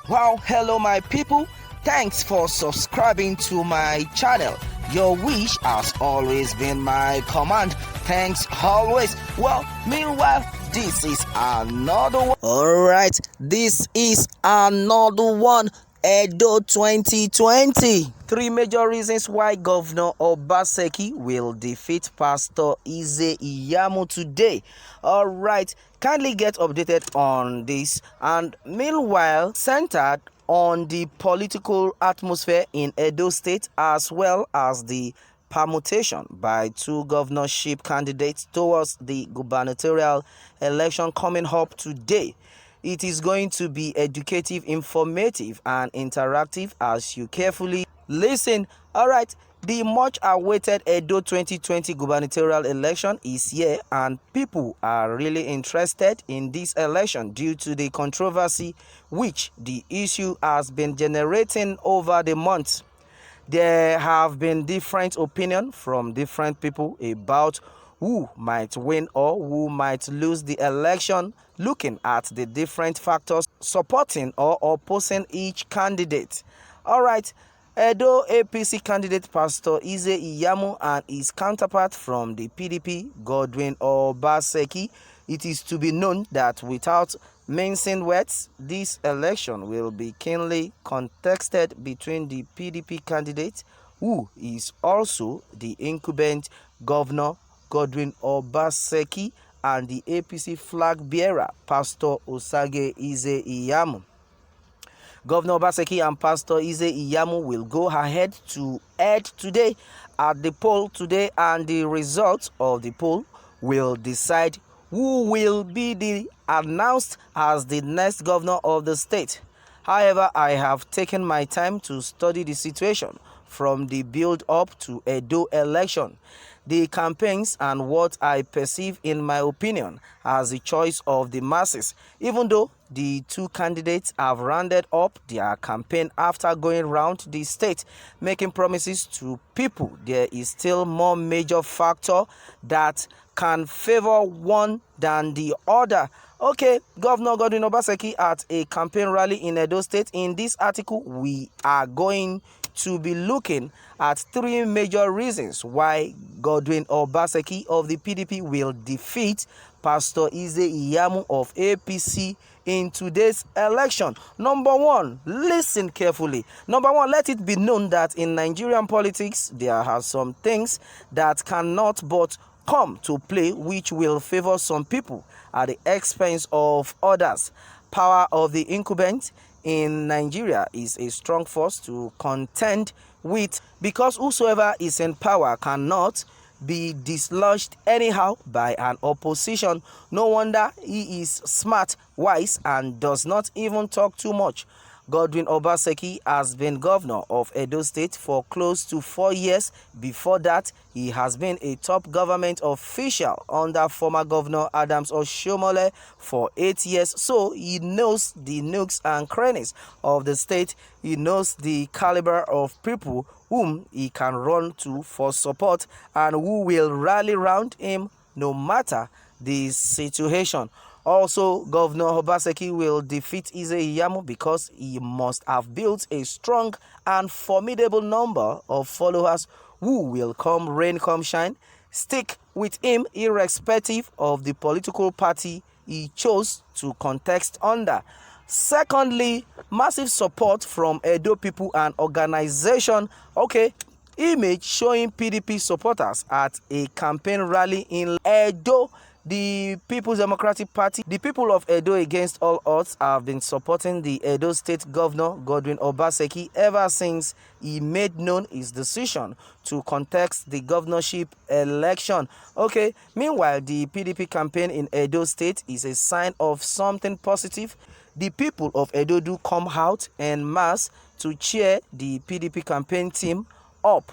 Wow, hello my people. Thanks for subscribing to my channel. Your wish has always been my command. Thanks always. Well, meanwhile, this is another one. Alright, this is another one. Edo 2020. Three major reasons why Governor 0BASEKI will defeat Pastor Ize Iyamu today. Alright, kindly get updated on this. And meanwhile, centered on the political atmosphere in Edo State as well as the permutation by two governorship candidates towards the gubernatorial election coming up today. It is going to be educative, informative, and interactive as you carefully listen. Alright, the much awaited Edo 2020 gubernatorial election is here, and people are really interested in this election due to the controversy which the issue has been generating over the months. There have been different opinions from different people about who might win or who might lose the election, looking at the different factors supporting or opposing each candidate. Alright, Edo APC candidate Pastor Ize Iyamu and his counterpart from the PDP, Godwin 0BASEKI. It is to be known that without mincing words, this election will be keenly contested between the PDP candidate, who is also the incumbent governor Godwin 0BASEKI, and the APC flag bearer Pastor Osage Ize Iyamu. Governor 0BASEKI and Pastor Ize Iyamu will go ahead to head today at the poll today, and the results of the poll will decide who will be announced as the next governor of the state. However, I have taken my time to study the situation from the build-up to Edo election, the campaigns, and what I perceive, in my opinion, as the choice of the masses. Even though the two candidates have rounded up their campaign after going round the state, making promises to people, there is still more major factor that can favor one than the other. Okay, Governor Godwin 0BASEKI at a campaign rally in Edo State. In this article, we are going to be looking at three major reasons why Godwin 0BASEKI of the PDP will defeat Pastor Ize Iyamu of APC in today's election. Number one, listen carefully. Number one, let it be known that in Nigerian politics, there are some things that cannot but come to play which will favor some people at the expense of others. Power of the incumbent in Nigeria is a strong force to contend with, because whosoever is in power cannot be dislodged anyhow by an opposition. No wonder he is smart, wise, and does not even talk too much. Godwin 0BASEKI has been governor of Edo State for close to 4 years. Before that, he has been a top government official under former Governor Adams Oshiomhole for 8 years. So he knows the nooks and crannies of the state. He knows the caliber of people whom he can run to for support and who will rally round him no matter the situation. Also, Governor 0BASEKI will defeat Ize Iyamu because he must have built a strong and formidable number of followers who will, come rain come shine, stick with him irrespective of the political party he chose to contest under. Secondly, massive support from Edo people and organization. Okay, image showing PDP supporters at a campaign rally in Edo. The People's Democratic Party, the people of Edo against all odds, have been supporting the Edo State Governor Godwin 0BASEKI ever since he made known his decision to contest the governorship election. Okay, meanwhile, the PDP campaign in Edo State is a sign of something positive. The people of Edo do come out en masse to cheer the PDP campaign team up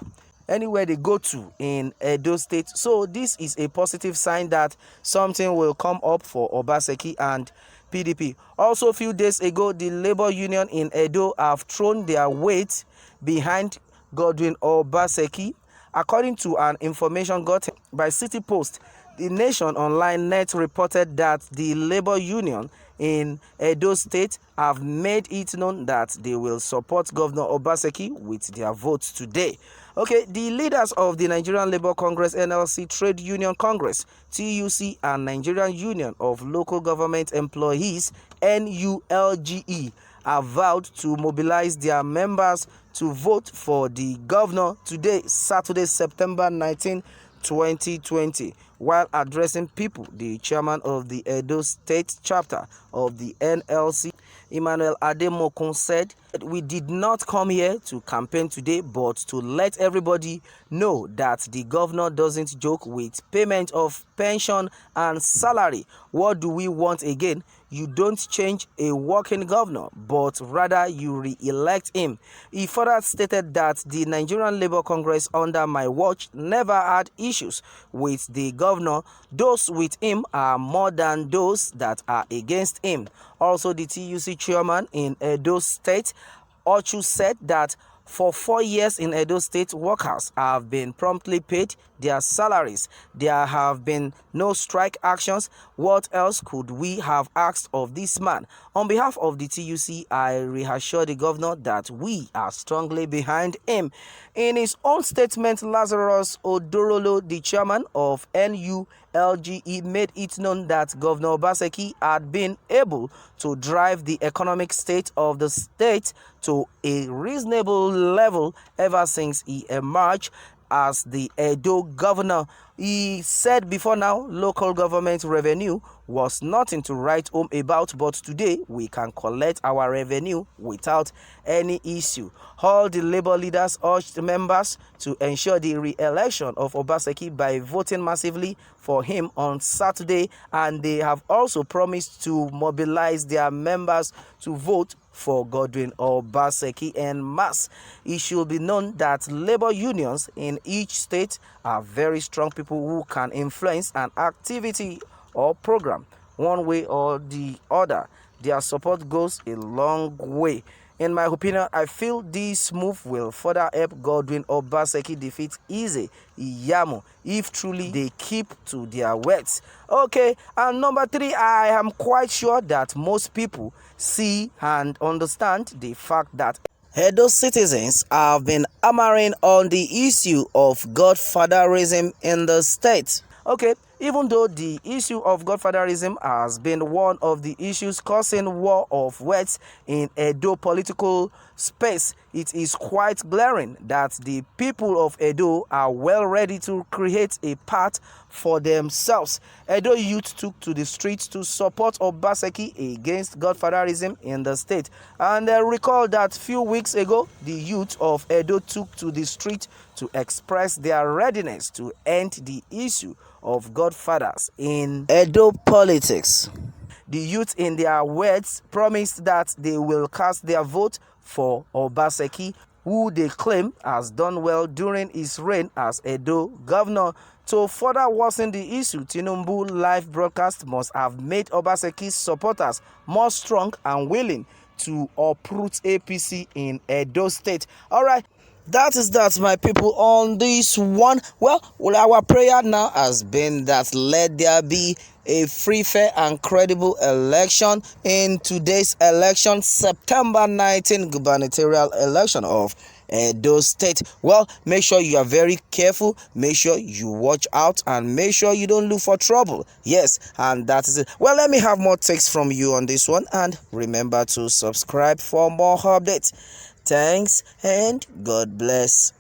anywhere they go to in Edo State. So this is a positive sign that something will come up for 0BASEKI and PDP. Also, a few days ago, the labor union in Edo have thrown their weight behind Godwin 0BASEKI. According to an information got by City Post, the Nation Online Net reported that the labor union in Edo State have made it known that they will support Governor 0BASEKI with their votes today. Okay, the leaders of the Nigerian Labour Congress, NLC, Trade Union Congress, TUC, and Nigerian Union of Local Government Employees, NULGE, have vowed to mobilize their members to vote for the governor today, Saturday, September 19, 2020. While addressing people, the chairman of the Edo State chapter of the NLC, Emmanuel Ademokun, said, "We did not come here to campaign today, but to let everybody know that the governor doesn't joke with payment of pension and salary. What do we want again? You don't change a working governor, but rather you re-elect him." He further stated that the Nigerian Labour Congress under my watch never had issues with the governor. Those with him are more than those that are against him. Also, the TUC chairman in Edo State, Ochu, said that for 4 years in Edo State, workers have been promptly paid their salaries. There have been no strike actions. What else could we have asked of this man? On behalf of the TUC, I reassure the governor that we are strongly behind him. In his own statement, Lazarus Odorolo, the chairman of NULGE, made it known that Governor 0BASEKI had been able to drive the economic state of the state to a reasonable level ever since he emerged as the Edo governor. He said before now, local government revenue was nothing to write home about, but today we can collect our revenue without any issue. All the labor leaders urged members to ensure the re-election of 0BASEKI by voting massively for him on Saturday, and they have also promised to mobilize their members to vote for Godwin 0BASEKI en masse. It should be known that labor unions in each state are very strong people who can influence an activity or program one way or the other. Their support goes a long way. In my opinion, I feel this move will further help Godwin 0BASEKI defeat Ize Iyamo if truly they keep to their words. Okay, and number 3, I am quite sure that most people see and understand the fact that Edo citizens have been hammering on the issue of godfatherism in the state. Okay, even though the issue of godfatherism has been one of the issues causing war of words in Edo political space, it is quite glaring that the people of Edo are well ready to create a path for themselves. Edo youth took to the streets to support 0BASEKI against godfatherism in the state. And recall that few weeks ago, the youth of Edo took to the street to express their readiness to end the issue of godfathers in Edo politics. The youth, in their words, promised that they will cast their vote for 0BASEKI, who they claim has done well during his reign as Edo governor. To further worsen the issue, Nubu live broadcast must have made 0BASEKI's supporters more strong and willing to uproot APC in Edo State. All right. That is that, my people, on this one. Well, our prayer now has been that let there be a free, fair, and credible election in today's election, September 19 gubernatorial election of Edo State. Well, make sure you are very careful, make sure you watch out, and make sure you don't look for trouble. Yes, and that is it. Well, let me have more takes from you on this one, and remember to subscribe for more updates. Thanks and God bless.